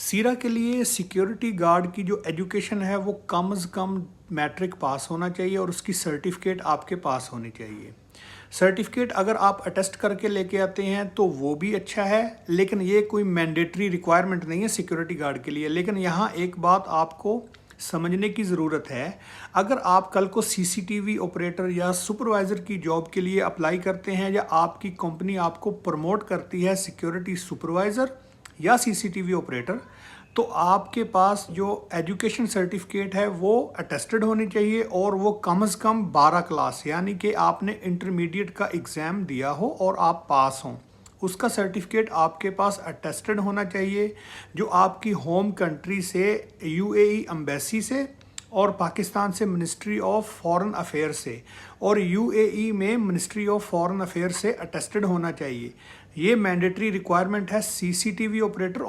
सीरा के लिए security guard की जो एजुकेशन है वो कम से कम मैट्रिक पास होना चाहिए और उसकी सर्टिफिकेट आपके पास होनी चाहिए। सर्टिफिकेट अगर आप अटेस्ट करके लेके आते हैं तो वो भी अच्छा है, लेकिन ये कोई मैंडेटरी रिक्वायरमेंट नहीं है सिक्योरिटी गार्ड के लिए। लेकिन यहाँ एक बात आपको समझने की ज़रूरत है, अगर आप कल को सीसीटीवी ऑपरेटर या सुपरवाइज़र की जॉब के लिए अप्लाई करते हैं या आपकी कंपनी आपको प्रमोट करती है सिक्योरिटी सुपरवाइज़र या सीसीटीवी ऑपरेटर, तो आपके पास जो एजुकेशन सर्टिफिकेट है वो अटेस्टेड होनी चाहिए और वो कम से कम 12 क्लास यानी कि आपने इंटरमीडिएट का एग्ज़ाम दिया हो और आप पास हों, उसका सर्टिफिकेट आपके पास अटेस्टेड होना चाहिए, जो आपकी होम कंट्री से यूएई एम्बेसी से और पाकिस्तान से मिनिस्ट्री ऑफ फॉरेन अफेयर से और यूएई में मिनिस्ट्री ऑफ फॉरेन अफेयर से अटेस्टेड होना चाहिए। ये मैंडेटरी रिक्वायरमेंट है सीसीटीवी ऑपरेटर और